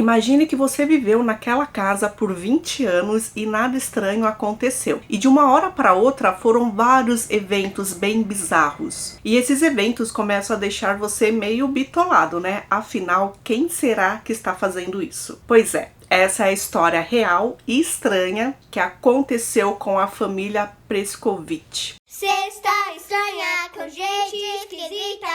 Imagine que você viveu naquela casa por 20 anos e nada estranho aconteceu. E de uma hora para outra foram vários eventos bem bizarros. E esses eventos começam a deixar você meio bitolado, né? Afinal, quem será que está fazendo isso? Pois é. Essa é a história real e estranha que aconteceu com a família Prescovitch. Sexta estranha com gente esquisita.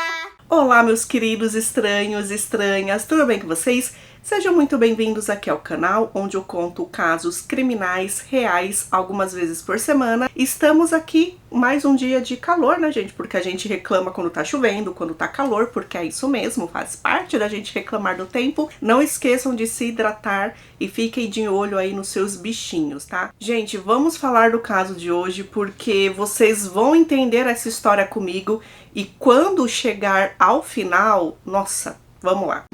Olá, meus queridos estranhos e estranhas, tudo bem com vocês? Sejam muito bem-vindos aqui ao canal, onde eu conto casos criminais reais algumas vezes por semana. Estamos aqui mais um dia de calor, né, gente? Porque a gente reclama quando tá chovendo, quando tá calor, porque é isso mesmo, faz parte da gente reclamar do tempo. Não esqueçam de se hidratar e fiquem de olho aí nos seus bichinhos, tá? Gente, vamos falar do caso de hoje, porque vocês vão entender essa história comigo e quando chegar ao final, nossa, vamos lá.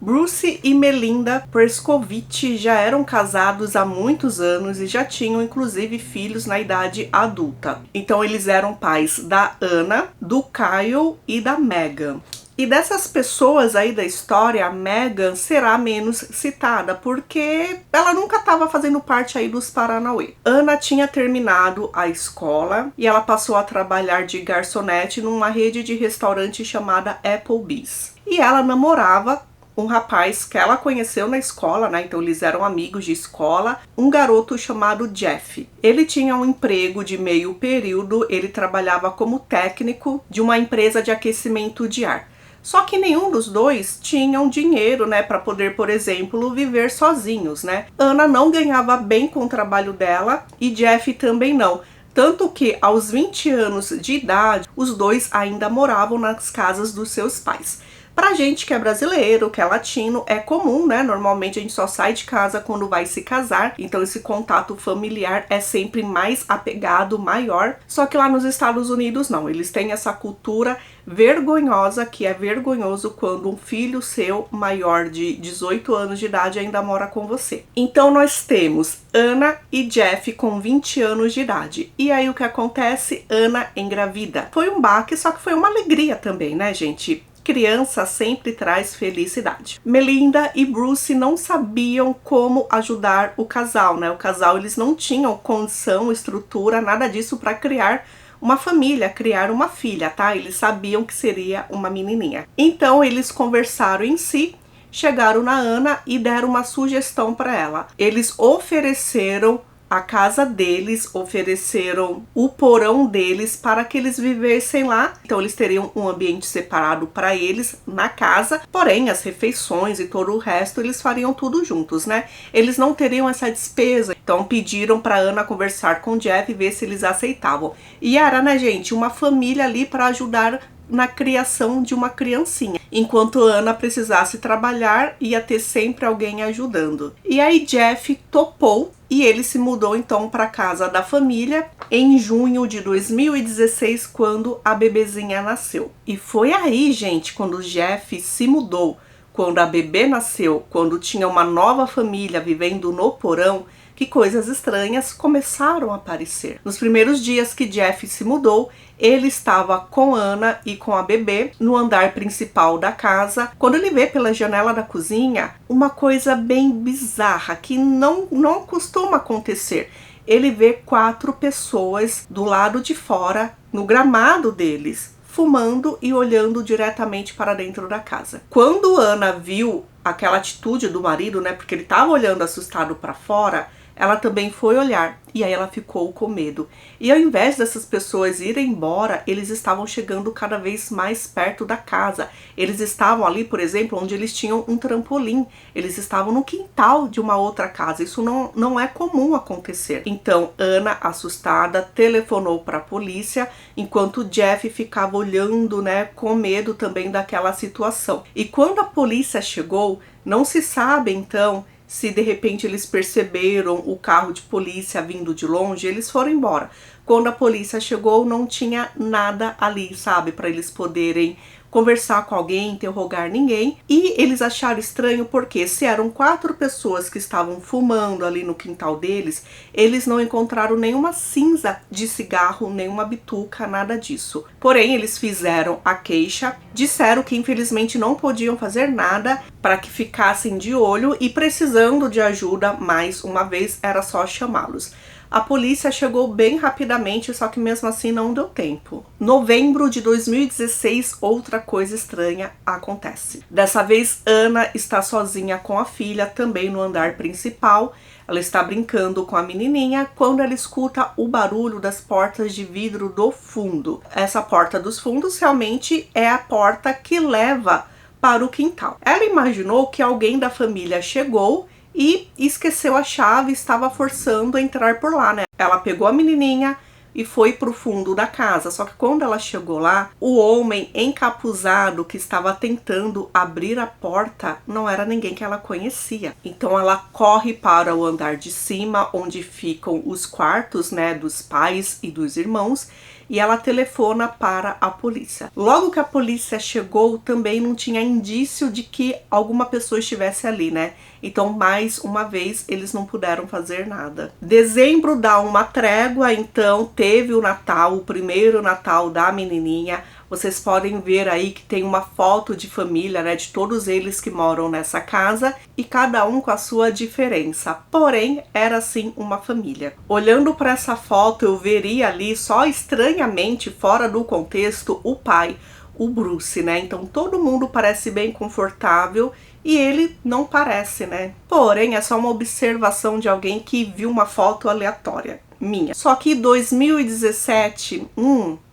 Bruce e Melinda Prescovitch já eram casados há muitos anos e já tinham inclusive filhos na idade adulta. Então eles eram pais da Anna, do Kyle e da Megan. E dessas pessoas aí da história, a Megan será menos citada, porque ela nunca estava fazendo parte aí dos Paranauê. Anna tinha terminado a escola e ela passou a trabalhar de garçonete numa rede de restaurante chamada Applebee's. E ela namorava um rapaz que ela conheceu na escola, né? Então eles eram amigos de escola, um garoto chamado Jeff. Ele tinha um emprego de meio período, ele trabalhava como técnico de uma empresa de aquecimento de ar. Só que nenhum dos dois tinham dinheiro, né, para poder, por exemplo, viver sozinhos, né? Anna não ganhava bem com o trabalho dela e Jeff também não. Tanto que aos 20 anos de idade, os dois ainda moravam nas casas dos seus pais. Pra gente que é brasileiro, que é latino, é comum, né? Normalmente a gente só sai de casa quando vai se casar, então esse contato familiar é sempre mais apegado, maior. Só que lá nos Estados Unidos não, eles têm essa cultura vergonhosa, que é vergonhoso quando um filho seu maior de 18 anos de idade ainda mora com você. Então nós temos Anna e Jeff com 20 anos de idade. E aí o que acontece? Anna engravida. Foi um baque, só que foi uma alegria também, né, gente? Criança sempre traz felicidade. Melinda e Bruce não sabiam como ajudar o casal, né? O casal, eles não tinham condição, estrutura, nada disso para criar uma família, criar uma filha, tá? Eles sabiam que seria uma menininha. Então eles conversaram em si, chegaram na Anna e deram uma sugestão para ela. Eles ofereceram a casa deles, ofereceram o porão deles para que eles vivessem lá. Então eles teriam um ambiente separado para eles na casa, porém as refeições e todo o resto eles fariam tudo juntos, né? Eles não teriam essa despesa. Então pediram para Anna conversar com o Jeff e ver se eles aceitavam. E era, né, gente, uma família ali para ajudar na criação de uma criancinha. Enquanto Anna precisasse trabalhar, ia ter sempre alguém ajudando. E aí Jeff topou e ele se mudou então para casa da família em junho de 2016, quando a bebezinha nasceu. E foi aí, gente, quando o Jeff se mudou, quando a bebê nasceu, quando tinha uma nova família vivendo no porão, que coisas estranhas começaram a aparecer. Nos primeiros dias que Jeff se mudou, ele estava com Anna e com a bebê no andar principal da casa, quando ele vê pela janela da cozinha uma coisa bem bizarra que não costuma acontecer. Ele vê 4 pessoas do lado de fora, no gramado deles, fumando e olhando diretamente para dentro da casa. Quando Anna viu aquela atitude do marido, né, porque ele estava olhando assustado para fora, ela também foi olhar e aí ela ficou com medo. E ao invés dessas pessoas irem embora, eles estavam chegando cada vez mais perto da casa. Eles estavam ali, por exemplo, onde eles tinham um trampolim. Eles estavam no quintal de uma outra casa. Isso não é comum acontecer. Então, Anna, assustada, telefonou para a polícia, enquanto Jeff ficava olhando, né, com medo também daquela situação. E quando a polícia chegou, não se sabe então se de repente eles perceberam o carro de polícia vindo de longe, eles foram embora. Quando a polícia chegou, não tinha nada ali, sabe, para eles poderem conversar com alguém, interrogar ninguém. E eles acharam estranho porque se eram 4 pessoas que estavam fumando ali no quintal deles, eles não encontraram nenhuma cinza de cigarro, nenhuma bituca, nada disso. Porém, eles fizeram a queixa, disseram que infelizmente não podiam fazer nada para que ficassem de olho e precisando de ajuda mais uma vez era só chamá-los. A polícia chegou bem rapidamente, só que mesmo assim não deu tempo. Novembro de 2016, outra coisa estranha acontece. Dessa vez, Ana está sozinha com a filha, também no andar principal. Ela está brincando com a menininha quando ela escuta o barulho das portas de vidro do fundo. Essa porta dos fundos realmente é a porta que leva para o quintal. Ela imaginou que alguém da família chegou e esqueceu a chave, estava forçando a entrar por lá, né? Ela pegou a menininha e foi pro fundo da casa. Só que quando ela chegou lá, o homem encapuzado que estava tentando abrir a porta não era ninguém que ela conhecia. Então ela corre para o andar de cima, onde ficam os quartos, né, dos pais e dos irmãos, e ela telefona para a polícia. Logo que a polícia chegou, também não tinha indício de que alguma pessoa estivesse ali, né? Então, mais uma vez, eles não puderam fazer nada. Dezembro dá uma trégua, então teve o Natal, o primeiro Natal da menininha. Vocês podem ver aí que tem uma foto de família, né, de todos eles que moram nessa casa e cada um com a sua diferença. Porém, era sim uma família. Olhando para essa foto, eu veria ali só estranhamente, fora do contexto, o pai, o Bruce, né? Então todo mundo parece bem confortável e ele não parece, né? Porém, é só uma observação de alguém que viu uma foto aleatória minha. Só que 2017,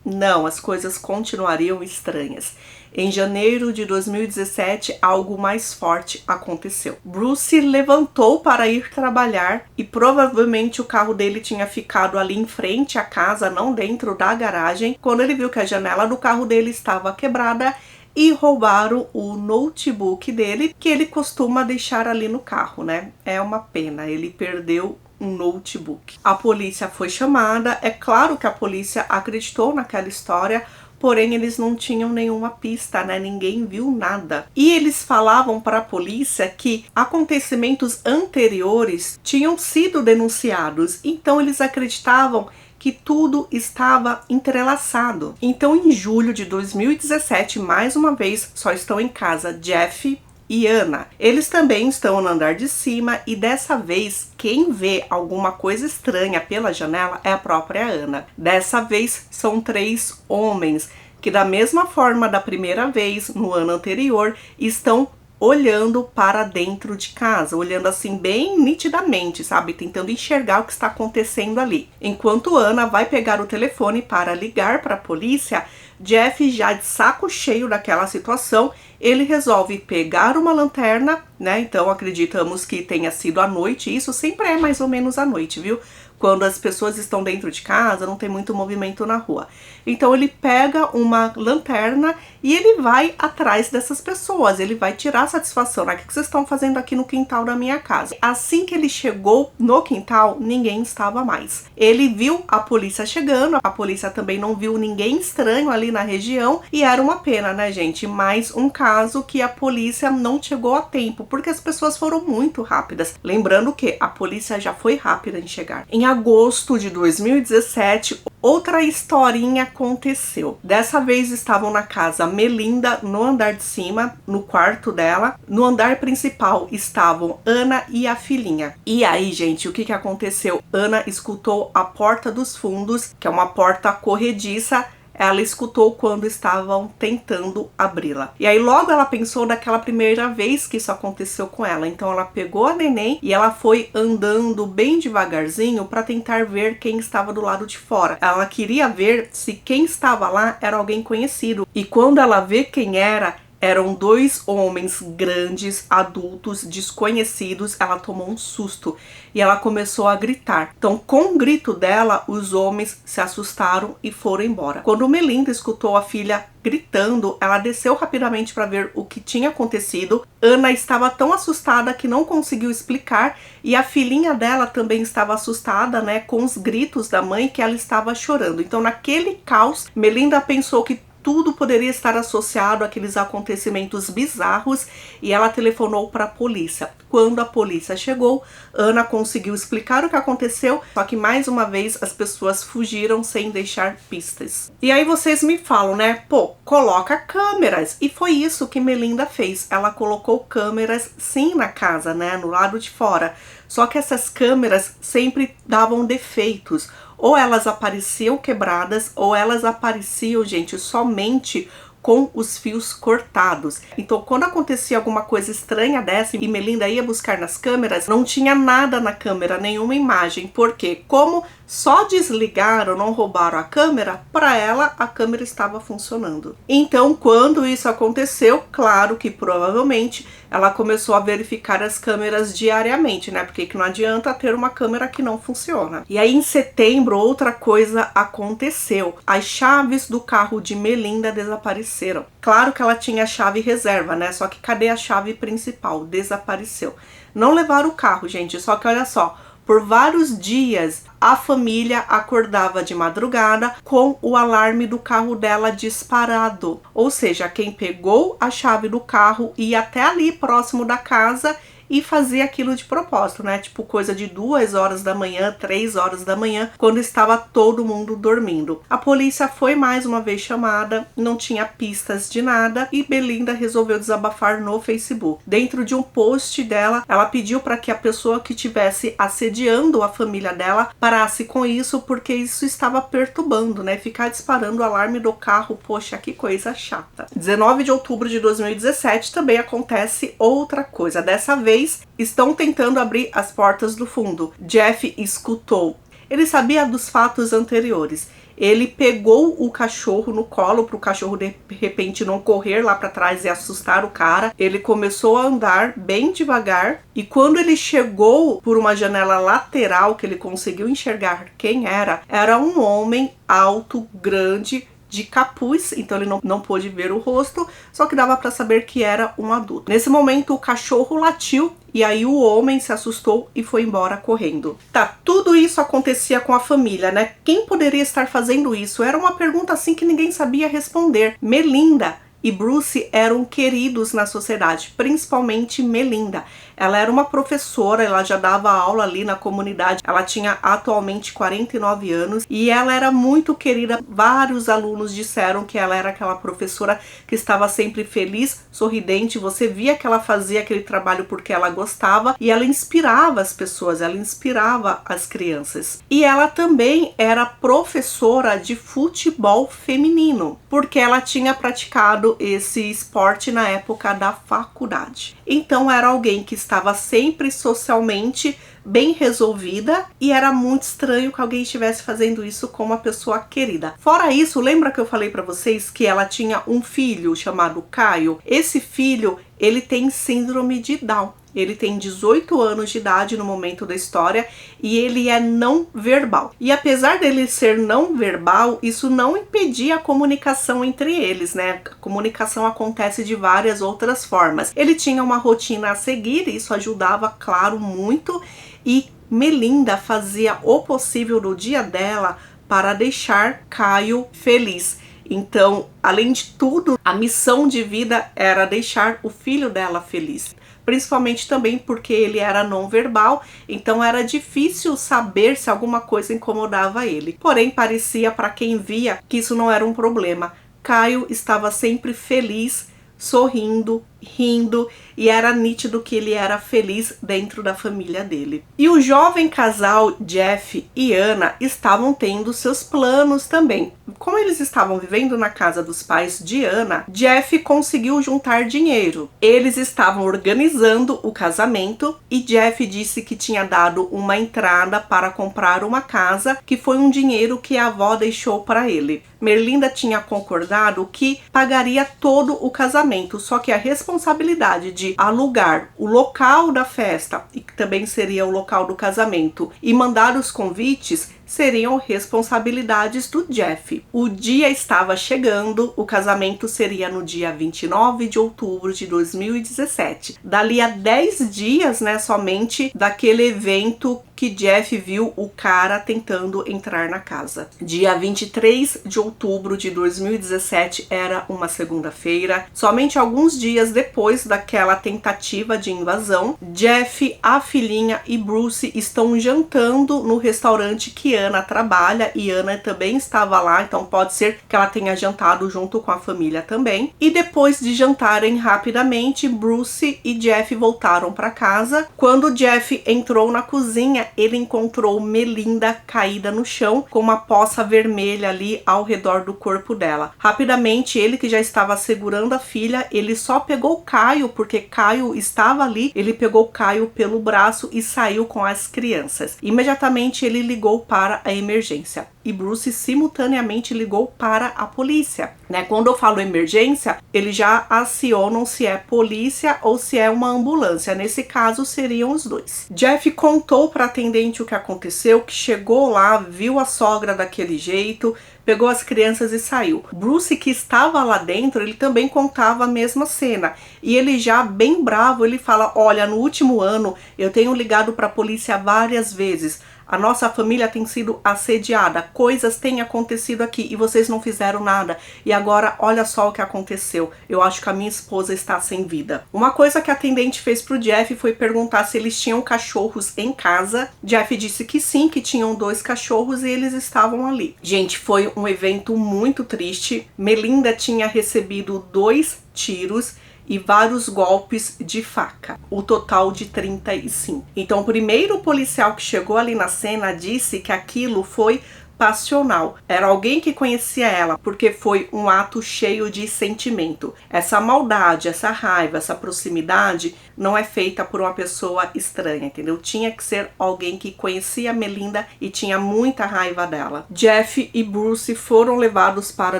não, as coisas continuariam estranhas. Em janeiro de 2017, algo mais forte aconteceu. Bruce levantou para ir trabalhar e provavelmente o carro dele tinha ficado ali em frente à casa, não dentro da garagem, quando ele viu que a janela do carro dele estava quebrada e roubaram o notebook dele, que ele costuma deixar ali no carro, né? É uma pena, ele perdeu um notebook. A polícia foi chamada, é claro que a polícia acreditou naquela história, porém eles não tinham nenhuma pista, né? Ninguém viu nada. E eles falavam para a polícia que acontecimentos anteriores tinham sido denunciados, então eles acreditavam que tudo estava entrelaçado. Então, em julho de 2017, mais uma vez, só estão em casa Jeff e Ana. Eles também estão no andar de cima e dessa vez quem vê alguma coisa estranha pela janela é a própria Ana. Dessa vez são 3 homens que da mesma forma da primeira vez, no ano anterior, estão olhando para dentro de casa, olhando assim bem nitidamente, sabe? Tentando enxergar o que está acontecendo ali. Enquanto Ana vai pegar o telefone para ligar para a polícia, Jeff, já de saco cheio daquela situação, ele resolve pegar uma lanterna, né? Então acreditamos que tenha sido à noite, isso sempre é mais ou menos à noite, viu? Quando as pessoas estão dentro de casa, não tem muito movimento na rua. Então ele pega uma lanterna e ele vai atrás dessas pessoas. Ele vai tirar satisfação, né? O que vocês estão fazendo aqui no quintal da minha casa? Assim que ele chegou no quintal, ninguém estava mais. Ele viu a polícia chegando, a polícia também não viu ninguém estranho ali na região. E era uma pena, né, gente? Mais um caso que a polícia não chegou a tempo, porque as pessoas foram muito rápidas. Lembrando que a polícia já foi rápida em chegar. Em agosto de 2017, outra historinha aconteceu. Dessa vez estavam na casa Melinda, no andar de cima, no quarto dela. No andar principal estavam Ana e a filhinha. E aí, gente, o que aconteceu? Ana escutou a porta dos fundos, que é uma porta corrediça. Ela escutou quando estavam tentando abri-la. E aí logo ela pensou daquela primeira vez que isso aconteceu com ela. Então ela pegou a neném e ela foi andando bem devagarzinho para tentar ver quem estava do lado de fora. Ela queria ver se quem estava lá era alguém conhecido. E quando ela vê quem era Eram 2 homens grandes, adultos, desconhecidos. Ela tomou um susto e ela começou a gritar. Então, com o grito dela, os homens se assustaram e foram embora. Quando Melinda escutou a filha gritando, ela desceu rapidamente para ver o que tinha acontecido. Ana estava tão assustada que não conseguiu explicar, e a filhinha dela também estava assustada, né, com os gritos da mãe, que ela estava chorando. Então, naquele caos, Melinda pensou que tudo poderia estar associado àqueles acontecimentos bizarros e ela telefonou para a polícia. Quando a polícia chegou, Ana conseguiu explicar o que aconteceu, só que mais uma vez as pessoas fugiram sem deixar pistas. E aí vocês me falam, né? Pô, coloca câmeras. E foi isso que Melinda fez. Ela colocou câmeras sim na casa, né? No lado de fora. Só que essas câmeras sempre davam defeitos. Ou elas apareciam quebradas, ou elas apareciam, gente, somente com os fios cortados. Então, quando acontecia alguma coisa estranha dessa e Melinda ia buscar nas câmeras, não tinha nada na câmera, nenhuma imagem. Porque como só desligaram, não roubaram a câmera, para ela a câmera estava funcionando. Então, quando isso aconteceu, claro que provavelmente ela começou a verificar as câmeras diariamente, né? Porque que não adianta ter uma câmera que não funciona. E aí, em setembro, outra coisa aconteceu. As chaves do carro de Melinda desapareceram. Claro que ela tinha a chave reserva, né? Só que cadê a chave principal? Desapareceu. Não levaram o carro, gente. Só que olha só, por vários dias a família acordava de madrugada com o alarme do carro dela disparado. Ou seja, quem pegou a chave do carro ia até ali próximo da casa e fazia aquilo de propósito, né? Tipo coisa de 2 horas da manhã, 3 horas da manhã, quando estava todo mundo dormindo. A polícia foi mais uma vez chamada, não tinha pistas de nada e Melinda resolveu desabafar no Facebook. Dentro de um post dela, ela pediu para que a pessoa que estivesse assediando a família dela parasse com isso, porque isso estava perturbando, né? Ficar disparando o alarme do carro, poxa, que coisa chata. 19 de outubro de 2017 também acontece outra coisa. Dessa vez, estão tentando abrir as portas do fundo. Jeff escutou. Ele sabia dos fatos anteriores. Ele pegou o cachorro no colo para o cachorro de repente não correr lá para trás e assustar o cara. Ele começou a andar bem devagar e quando ele chegou por uma janela lateral que ele conseguiu enxergar quem era um homem alto, grande, de capuz, então ele não pôde ver o rosto, só que dava para saber que era um adulto. Nesse momento o cachorro latiu e aí o homem se assustou e foi embora correndo. Tá, tudo isso acontecia com a família, né? Quem poderia estar fazendo isso? Era uma pergunta assim que ninguém sabia responder. Melinda e Bruce eram queridos na sociedade, principalmente Melinda. Ela era uma professora, ela já dava aula ali na comunidade, ela tinha atualmente 49 anos e ela era muito querida. Vários alunos disseram que ela era aquela professora que estava sempre feliz, sorridente, você via que ela fazia aquele trabalho porque ela gostava e ela inspirava as pessoas, ela inspirava as crianças. E ela também era professora de futebol feminino, porque ela tinha praticado esse esporte na época da faculdade. Então era alguém que estava sempre socialmente bem resolvida e era muito estranho que alguém estivesse fazendo isso com uma pessoa querida. Fora isso, lembra que eu falei para vocês que ela tinha um filho chamado Caio? Esse filho, ele tem síndrome de Down. Ele tem 18 anos de idade no momento da história e ele é não verbal. E apesar dele ser não verbal, isso não impedia a comunicação entre eles, né? A comunicação acontece de várias outras formas. Ele tinha uma rotina a seguir, isso ajudava, claro, muito. E Melinda fazia o possível no dia dela para deixar Caio feliz. Então, além de tudo, a missão de vida era deixar o filho dela feliz. Principalmente também porque ele era não verbal, então era difícil saber se alguma coisa incomodava ele. Porém, parecia para quem via que isso não era um problema. Caio estava sempre feliz, sorrindo, rindo, e era nítido que ele era feliz dentro da família dele. E o jovem casal Jeff e Ana estavam tendo seus planos também. Como eles estavam vivendo na casa dos pais de Ana, Jeff conseguiu juntar dinheiro. Eles estavam organizando o casamento e Jeff disse que tinha dado uma entrada para comprar uma casa, que foi um dinheiro que a avó deixou para ele. Melinda tinha concordado que pagaria todo o casamento, só que a responsabilidade de alugar o local da festa, e que também seria o local do casamento, e mandar os convites seriam responsabilidades do Jeff. O dia estava chegando, o casamento seria no dia 29 de outubro de 2017. Dali a 10 dias, né, somente daquele evento que Jeff viu o cara tentando entrar na casa. Dia 23 de outubro de 2017 era uma segunda-feira. Somente alguns dias depois daquela tentativa de invasão, Jeff, a filhinha e Bruce estão jantando no restaurante que Ana trabalha, e Ana também estava lá, então pode ser que ela tenha jantado junto com a família também. E depois de jantarem rapidamente, Bruce e Jeff voltaram para casa. Quando Jeff entrou na cozinha, ele encontrou Melinda caída no chão com uma poça vermelha ali ao redor do corpo dela. Rapidamente, ele, que já estava segurando a filha, ele só pegou Caio, porque Caio estava ali, ele pegou Caio pelo braço e saiu com as crianças. Imediatamente ele ligou para a emergência e Bruce simultaneamente ligou para a polícia, né? Quando eu falo emergência, eles já acionam se é polícia ou se é uma ambulância. Nesse caso, seriam os dois. Jeff contou para a atendente o que aconteceu, que chegou lá, viu a sogra daquele jeito, pegou as crianças e saiu. Bruce, que estava lá dentro, ele também contava a mesma cena. E ele já bem bravo, ele fala: olha, no último ano eu tenho ligado para a polícia várias vezes. A nossa família tem sido assediada, coisas têm acontecido aqui e vocês não fizeram nada. E agora, olha só o que aconteceu. Eu acho que a minha esposa está sem vida. Uma coisa que a atendente fez pro Jeff foi perguntar se eles tinham cachorros em casa. Jeff disse que sim, que tinham 2 cachorros e eles estavam ali. Gente, foi um evento muito triste. Melinda tinha recebido 2 tiros e vários golpes de faca, o total de 35. Então, o primeiro policial que chegou ali na cena disse que aquilo foi passional. Era alguém que conhecia ela, porque foi um ato cheio de sentimento. Essa maldade, essa raiva, essa proximidade não é feita por uma pessoa estranha, entendeu? Tinha que ser alguém que conhecia a Melinda e tinha muita raiva dela. Jeff e Bruce foram levados para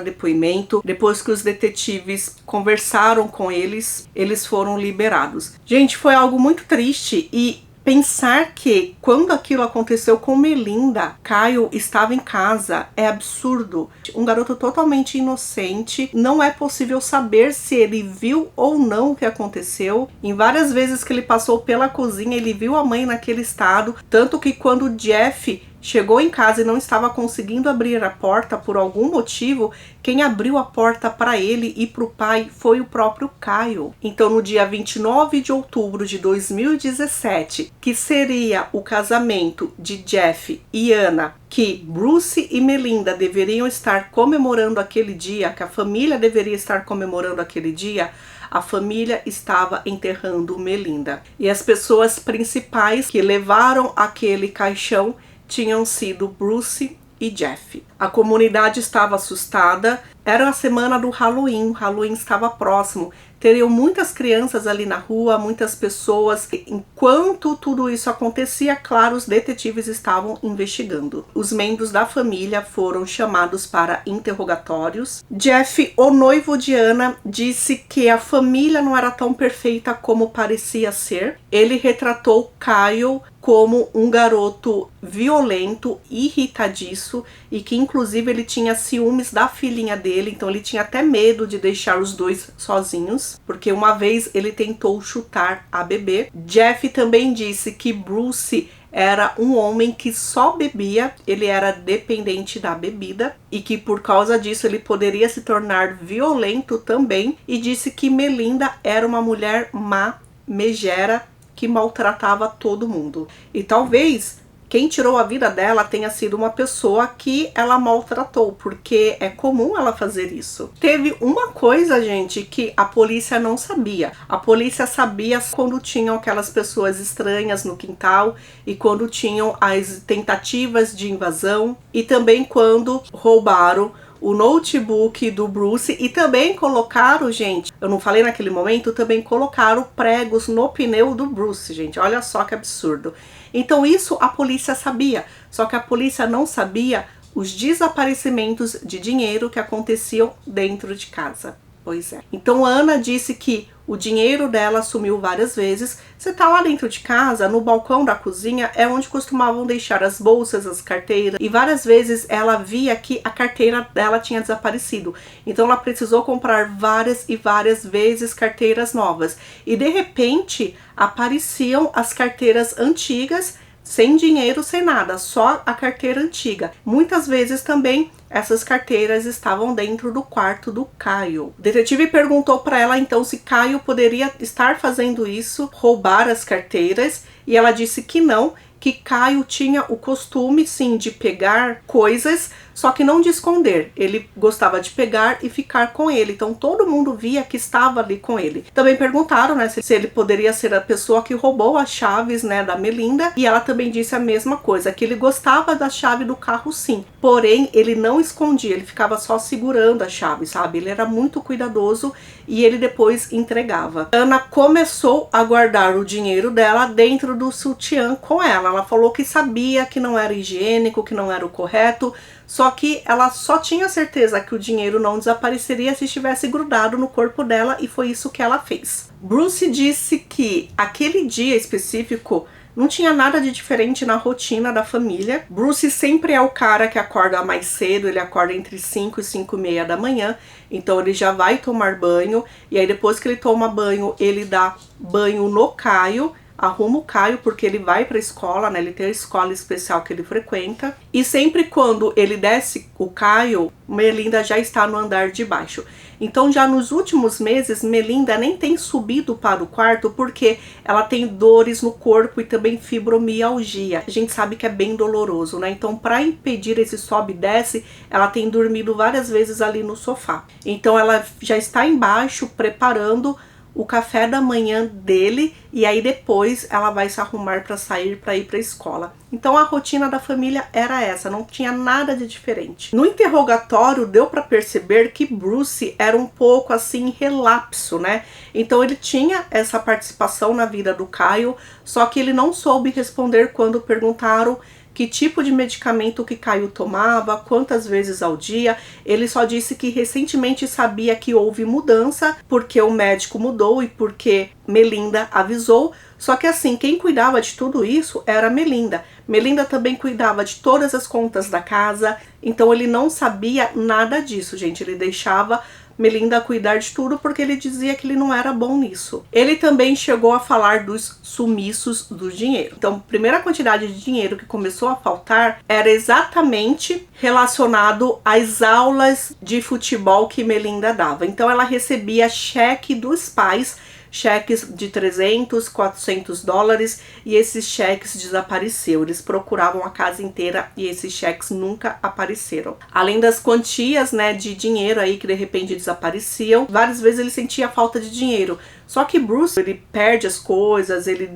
depoimento. Depois que os detetives conversaram com eles, eles foram liberados. Gente, foi algo muito triste e pensar que quando aquilo aconteceu com Melinda, Caio estava em casa é absurdo. Um garoto totalmente inocente, não é possível saber se ele viu ou não o que aconteceu. Em várias vezes que ele passou pela cozinha, ele viu a mãe naquele estado, tanto que quando Jeff chegou em casa e não estava conseguindo abrir a porta por algum motivo, quem abriu a porta para ele e para o pai foi o próprio Caio. Então, no dia 29 de outubro de 2017, que seria o casamento de Jeff e Ana, que Bruce e Melinda deveriam estar comemorando aquele dia, que a família deveria estar comemorando aquele dia, a família estava enterrando Melinda. E as pessoas principais que levaram aquele caixão tinham sido Bruce e Jeff. A comunidade estava assustada. Era a semana do Halloween. O Halloween estava próximo. Teriam muitas crianças ali na rua, muitas pessoas. Enquanto tudo isso acontecia, claro, os detetives estavam investigando. Os membros da família foram chamados para interrogatórios. Jeff, o noivo de Ana, disse que a família não era tão perfeita como parecia ser. Ele retratou Caio como um garoto violento, irritadiço, e que inclusive ele tinha ciúmes da filhinha dele, então ele tinha até medo de deixar os dois sozinhos, porque uma vez ele tentou chutar a bebê. Jeff também disse que Bruce era um homem que só bebia, ele era dependente da bebida e que por causa disso ele poderia se tornar violento também, e disse que Melinda era uma mulher má, megera, que maltratava todo mundo. E talvez quem tirou a vida dela tenha sido uma pessoa que ela maltratou, porque é comum ela fazer isso. Teve uma coisa, gente, que a polícia não sabia. A polícia sabia quando tinham aquelas pessoas estranhas no quintal e quando tinham as tentativas de invasão e também quando roubaram o notebook do Bruce, e também colocaram, gente, eu não falei naquele momento, também colocaram pregos no pneu do Bruce, gente, olha só que absurdo. Então isso a polícia sabia, só que a polícia não sabia os desaparecimentos de dinheiro que aconteciam dentro de casa. Pois é. Então Ana disse que o dinheiro dela sumiu várias vezes. Você tá lá dentro de casa, no balcão da cozinha, é onde costumavam deixar as bolsas, as carteiras. E várias vezes ela via que a carteira dela tinha desaparecido. Então ela precisou comprar várias e várias vezes carteiras novas. E de repente apareciam as carteiras antigas, sem dinheiro, sem nada, só a carteira antiga. Muitas vezes também essas carteiras estavam dentro do quarto do Kyle. O detetive perguntou para ela então se Kyle poderia estar fazendo isso, roubar as carteiras, e ela disse que não, que Kyle tinha o costume sim de pegar coisas, só que não de esconder. Ele gostava de pegar e ficar com ele, então todo mundo via que estava ali com ele. Também perguntaram, né, se ele poderia ser a pessoa que roubou as chaves, né, da Melinda, e ela também disse a mesma coisa, que ele gostava da chave do carro sim, porém ele não escondia, ele ficava só segurando a chave, sabe? Ele era muito cuidadoso e ele depois entregava. Ana começou a guardar o dinheiro dela dentro do sutiã com ela. Ela falou que sabia que não era higiênico, que não era o correto, só que ela só tinha certeza que o dinheiro não desapareceria se estivesse grudado no corpo dela, e foi isso que ela fez. Bruce disse que aquele dia específico não tinha nada de diferente na rotina da família. Bruce sempre é o cara que acorda mais cedo, ele acorda entre 5 e 5 e meia da manhã, então ele já vai tomar banho, e aí depois que ele toma banho, ele dá banho no Kyle, arruma o Kyle porque ele vai para a escola, né? Ele tem a escola especial que ele frequenta. E sempre quando ele desce o Kyle, Melinda já está no andar de baixo. Então já nos últimos meses, Melinda nem tem subido para o quarto porque ela tem dores no corpo e também fibromialgia. A gente sabe que é bem doloroso, né? Então para impedir esse sobe e desce, ela tem dormido várias vezes ali no sofá. Então ela já está embaixo preparando o café da manhã dele, e aí depois ela vai se arrumar para sair para ir para a escola. Então a rotina da família era essa, não tinha nada de diferente. No interrogatório deu para perceber que Bruce era um pouco assim relapso, né? Então ele tinha essa participação na vida do Kyle, só que ele não soube responder quando perguntaram que tipo de medicamento que Kyle tomava, quantas vezes ao dia. Ele só disse que recentemente sabia que houve mudança, porque o médico mudou e porque Melinda avisou. Só que assim, quem cuidava de tudo isso era Melinda. Melinda também cuidava de todas as contas da casa, então ele não sabia nada disso, gente. Ele deixava Melinda cuidar de tudo porque ele dizia que ele não era bom nisso. Ele também chegou a falar dos sumiços do dinheiro. Então, a primeira quantidade de dinheiro que começou a faltar era exatamente relacionado às aulas de futebol que Melinda dava. Então, ela recebia cheque dos pais, cheques de 300, 400 dólares, e esses cheques desapareceram. Eles procuravam a casa inteira e esses cheques nunca apareceram. Além das quantias, né, de dinheiro aí que de repente desapareciam, várias vezes ele sentia falta de dinheiro. Só que Bruce, ele perde as coisas, ele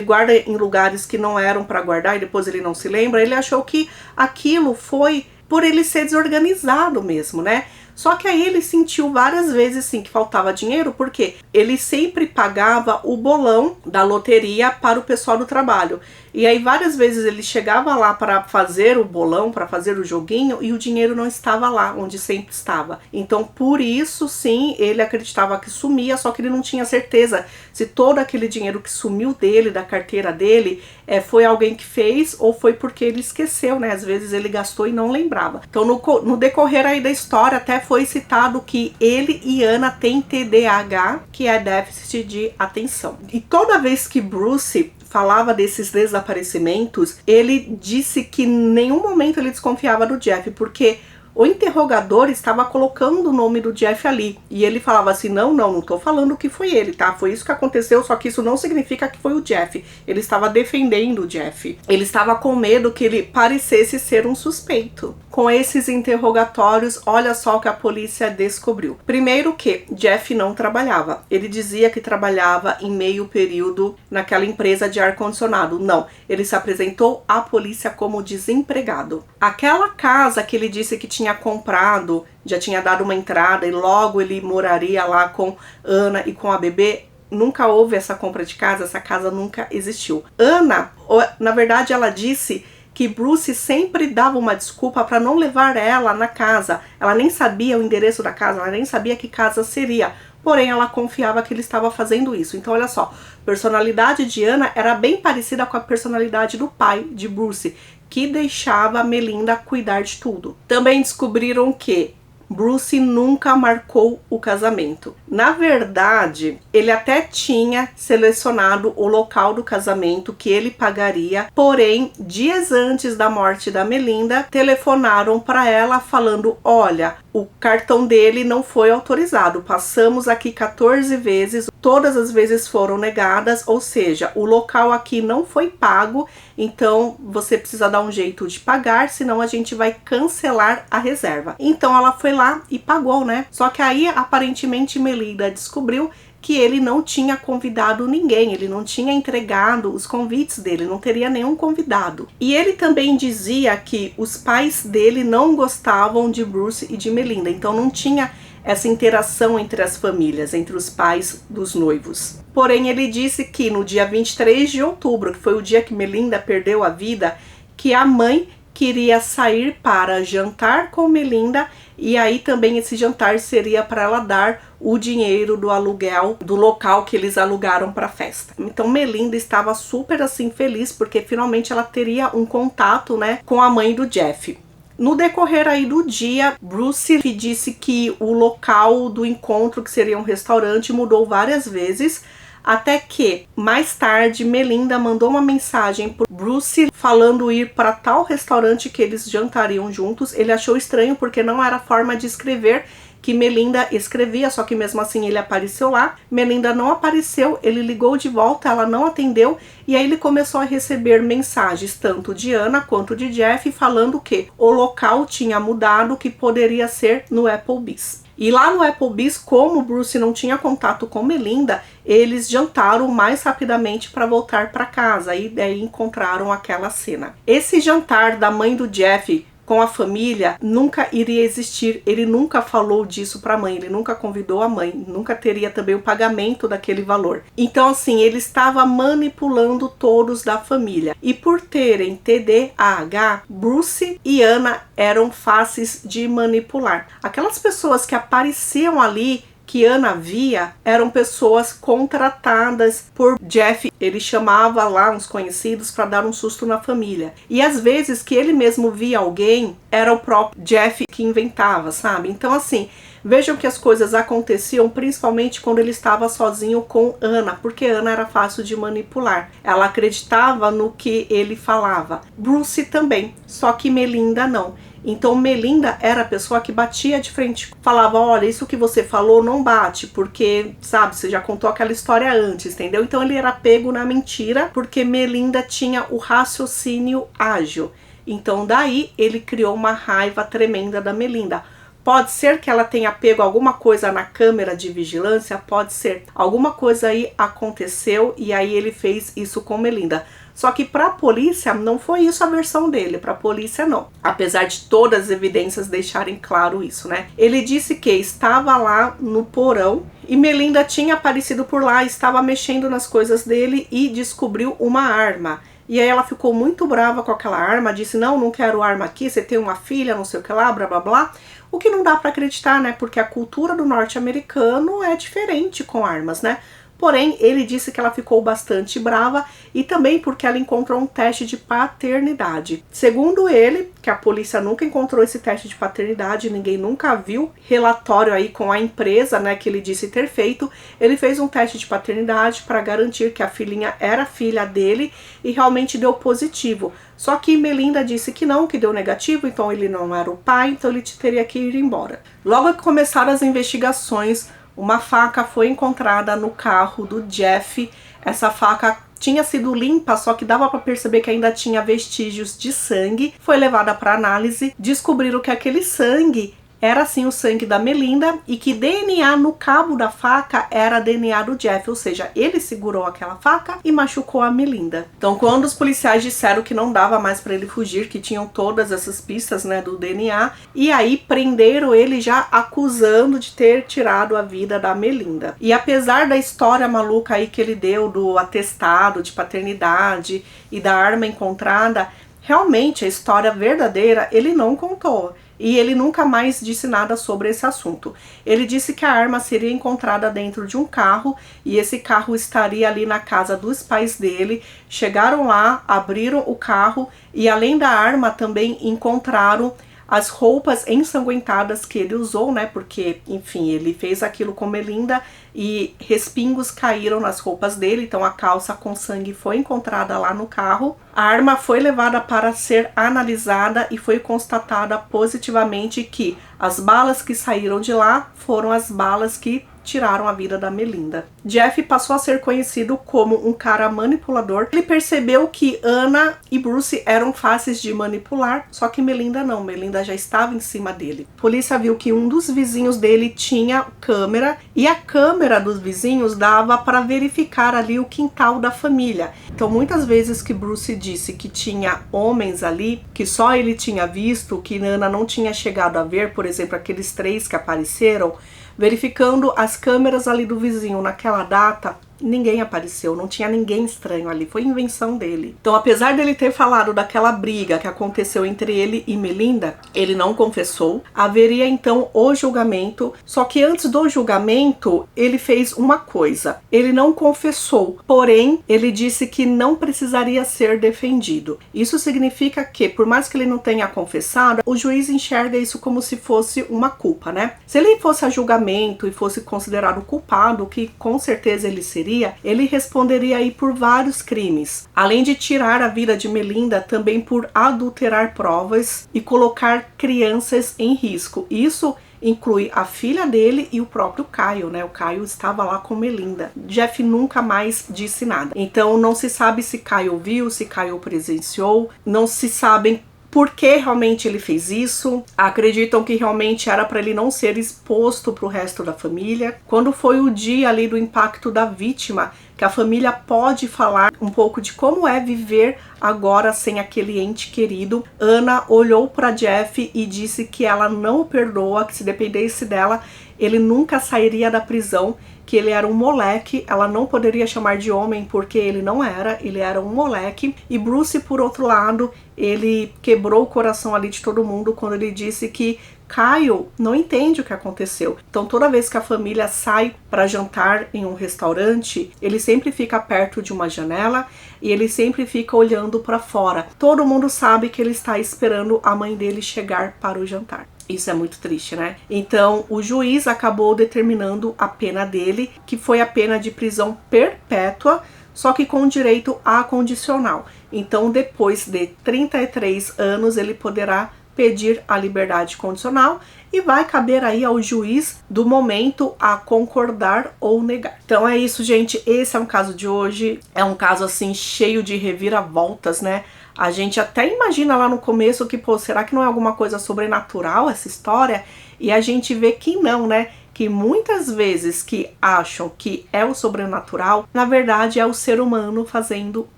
guarda em lugares que não eram para guardar e depois ele não se lembra. Ele achou que aquilo foi por ele ser desorganizado mesmo, né? Só que aí ele sentiu várias vezes sim que faltava dinheiro, porque ele sempre pagava o bolão da loteria para o pessoal do trabalho. E aí várias vezes ele chegava lá para fazer o bolão, para fazer o joguinho, e o dinheiro não estava lá, onde sempre estava. Então por isso sim, ele acreditava que sumia, só que ele não tinha certeza se todo aquele dinheiro que sumiu dele, da carteira dele, foi alguém que fez ou foi porque ele esqueceu, né? Às vezes ele gastou e não lembrava. Então no decorrer aí da história até foi citado que ele e Ana têm TDAH, que é déficit de atenção. E toda vez que Bruce falava desses desaparecimentos, ele disse que em nenhum momento ele desconfiava do Jeff, porque o interrogador estava colocando o nome do Jeff ali. E ele falava assim, não tô falando que foi ele, tá? Foi isso que aconteceu, só que isso não significa que foi o Jeff. Ele estava defendendo o Jeff. Ele estava com medo que ele parecesse ser um suspeito. Com esses interrogatórios, olha só o que a polícia descobriu. Primeiro que Jeff não trabalhava. Ele dizia que trabalhava em meio período naquela empresa de ar-condicionado. Não, ele se apresentou à polícia como desempregado. Aquela casa que ele disse que tinha comprado, já tinha dado uma entrada e logo ele moraria lá com Ana e com a bebê, nunca houve essa compra de casa, essa casa nunca existiu. Ana, na verdade, ela disse que Bruce sempre dava uma desculpa para não levar ela na casa. Ela nem sabia o endereço da casa, ela nem sabia que casa seria. Porém, ela confiava que ele estava fazendo isso. Então, olha só, a personalidade de Anna era bem parecida com a personalidade do pai de Bruce, que deixava a Melinda cuidar de tudo. Também descobriram que Bruce nunca marcou o casamento. Na verdade, ele até tinha selecionado o local do casamento que ele pagaria, porém, dias antes da morte da Melinda, telefonaram para ela falando: olha, o cartão dele não foi autorizado, passamos aqui 14 vezes, todas as vezes foram negadas, ou seja, o local aqui não foi pago, então você precisa dar um jeito de pagar, senão a gente vai cancelar a reserva. Então ela foi lá e pagou, né? Só que aí aparentemente Melinda descobriu que ele não tinha convidado ninguém, ele não tinha entregado os convites dele, não teria nenhum convidado. E ele também dizia que os pais dele não gostavam de Bruce e de Melinda, então não tinha essa interação entre as famílias, entre os pais dos noivos. Porém, ele disse que no dia 23 de outubro, que foi o dia que Melinda perdeu a vida, que a mãe queria sair para jantar com Melinda, e aí também esse jantar seria para ela dar o dinheiro do aluguel do local que eles alugaram para a festa. Então Melinda estava super assim feliz porque finalmente ela teria um contato, né, com a mãe do Jeff. No decorrer aí do dia, Bruce disse que o local do encontro, que seria um restaurante, mudou várias vezes, até que, mais tarde, Melinda mandou uma mensagem para Bruce falando ir para tal restaurante que eles jantariam juntos. Ele achou estranho porque não era forma de escrever que Melinda escrevia, só que mesmo assim ele apareceu lá. Melinda não apareceu, ele ligou de volta, ela não atendeu, e aí ele começou a receber mensagens tanto de Anna quanto de Jeff falando que o local tinha mudado, que poderia ser no Applebee's. E lá no Applebee's, como Bruce não tinha contato com Melinda, eles jantaram mais rapidamente para voltar para casa, e daí encontraram aquela cena. Esse jantar da mãe do Jeff com a família nunca iria existir, ele nunca falou disso para a mãe, ele nunca convidou a mãe, nunca teria também o pagamento daquele valor. Então assim, ele estava manipulando todos da família, e por terem TDAH, Bruce e Anna eram fáceis de manipular. Aquelas pessoas que apareciam ali, que Anna via, eram pessoas contratadas por Jeff. Ele chamava lá uns conhecidos para dar um susto na família. E às vezes que ele mesmo via alguém, era o próprio Jeff que inventava, sabe? Então assim, vejam que as coisas aconteciam principalmente quando ele estava sozinho com Anna, porque Anna era fácil de manipular. Ela acreditava no que ele falava. Bruce também, só que Melinda não. Então Melinda era a pessoa que batia de frente, falava: olha, isso que você falou não bate, porque, sabe, você já contou aquela história antes, entendeu? Então ele era pego na mentira, porque Melinda tinha o raciocínio ágil. Então daí ele criou uma raiva tremenda da Melinda. Pode ser que ela tenha pego alguma coisa na câmera de vigilância, pode ser. Alguma coisa aí aconteceu e aí ele fez isso com Melinda. Só que para a polícia não foi isso a versão dele, para a polícia não. Apesar de todas as evidências deixarem claro isso, né? Ele disse que estava lá no porão e Melinda tinha aparecido por lá, estava mexendo nas coisas dele e descobriu uma arma. E aí ela ficou muito brava com aquela arma, disse: não quero arma aqui, você tem uma filha, não sei o que lá, blá blá blá. O que não dá para acreditar, né? Porque a cultura do norte-americano é diferente com armas, né? Porém, ele disse que ela ficou bastante brava e também porque ela encontrou um teste de paternidade. Segundo ele, que a polícia nunca encontrou esse teste de paternidade, ninguém nunca viu relatório aí com a empresa, né, que ele disse ter feito. Ele fez um teste de paternidade para garantir que a filhinha era filha dele e realmente deu positivo. Só que Melinda disse que não, que deu negativo, então ele não era o pai, então ele teria que ir embora. Logo que começaram as investigações, uma faca foi encontrada no carro do Jeff. Essa faca tinha sido limpa, só que dava para perceber que ainda tinha vestígios de sangue. Foi levada para análise, descobriram que aquele sangue era sim o sangue da Melinda e que DNA no cabo da faca era DNA do Jeff, ou seja, ele segurou aquela faca e machucou a Melinda. Então, quando os policiais disseram que não dava mais para ele fugir, que tinham todas essas pistas, né, do DNA, e aí prenderam ele já acusando de ter tirado a vida da Melinda. E apesar da história maluca aí que ele deu do atestado de paternidade e da arma encontrada, realmente a história verdadeira ele não contou. E ele nunca mais disse nada sobre esse assunto. Ele disse que a arma seria encontrada dentro de um carro e esse carro estaria ali na casa dos pais dele. Chegaram lá, abriram o carro e além da arma também encontraram as roupas ensanguentadas que ele usou, né? Porque, enfim, ele fez aquilo com Melinda e respingos caíram nas roupas dele, então a calça com sangue foi encontrada lá no carro. A arma foi levada para ser analisada e foi constatada positivamente que as balas que saíram de lá foram as balas que tiraram a vida da Melinda. Jeff passou a ser conhecido como um cara manipulador. Ele percebeu que Anna e Bruce eram fáceis de manipular, só que Melinda não. Melinda já estava em cima dele. A polícia viu que um dos vizinhos dele tinha câmera e a câmera dos vizinhos dava para verificar ali o quintal da família. Então muitas vezes que Bruce disse que tinha homens ali, que só ele tinha visto, que Anna não tinha chegado a ver, por exemplo, aqueles 3 que apareceram, verificando as câmeras ali do vizinho naquela data, ninguém apareceu, não tinha ninguém estranho ali, foi invenção dele. Então, apesar dele ter falado daquela briga que aconteceu entre ele e Melinda, ele não confessou. Haveria então o julgamento, só que antes do julgamento, ele fez uma coisa, ele não confessou, porém, ele disse que não precisaria ser defendido. Isso significa que, por mais que ele não tenha confessado, o juiz enxerga isso como se fosse uma culpa, né? Se ele fosse a julgamento e fosse considerado culpado, que com certeza ele seria, ele responderia aí por vários crimes. Além de tirar a vida de Melinda, também por adulterar provas e colocar crianças em risco. Isso inclui a filha dele e o próprio Kyle, né? O Kyle estava lá com Melinda. Jeff nunca mais disse nada. Então não se sabe se Kyle viu, se Kyle presenciou, não se sabem por que realmente ele fez isso. Acreditam que realmente era para ele não ser exposto para o resto da família. Quando foi o dia ali do impacto da vítima, que a família pode falar um pouco de como é viver agora sem aquele ente querido, Anna olhou para Jeff e disse que ela não o perdoa, que se dependesse dela, ele nunca sairia da prisão, que ele era um moleque, ela não poderia chamar de homem porque ele não era, ele era um moleque. E Bruce, por outro lado, ele quebrou o coração ali de todo mundo quando ele disse que Kyle não entende o que aconteceu. Então toda vez que a família sai para jantar em um restaurante, ele sempre fica perto de uma janela e ele sempre fica olhando para fora. Todo mundo sabe que ele está esperando a mãe dele chegar para o jantar. Isso é muito triste, né? Então, o juiz acabou determinando a pena dele, que foi a pena de prisão perpétua, só que com direito a condicional. Então, depois de 33 anos, ele poderá pedir a liberdade condicional e vai caber aí ao juiz do momento a concordar ou negar. Então é isso, gente. Esse é um caso de hoje. É um caso, assim, cheio de reviravoltas, né? A gente até imagina lá no começo que, pô, será que não é alguma coisa sobrenatural essa história? E a gente vê que não, né? Que muitas vezes que acham que é o sobrenatural, na verdade é o ser humano fazendo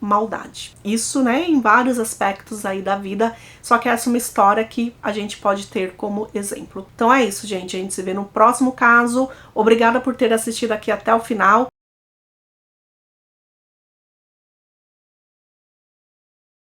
maldade. Isso, né, em vários aspectos aí da vida, só que essa é uma história que a gente pode ter como exemplo. Então é isso, gente. A gente se vê no próximo caso. Obrigada por ter assistido aqui até o final.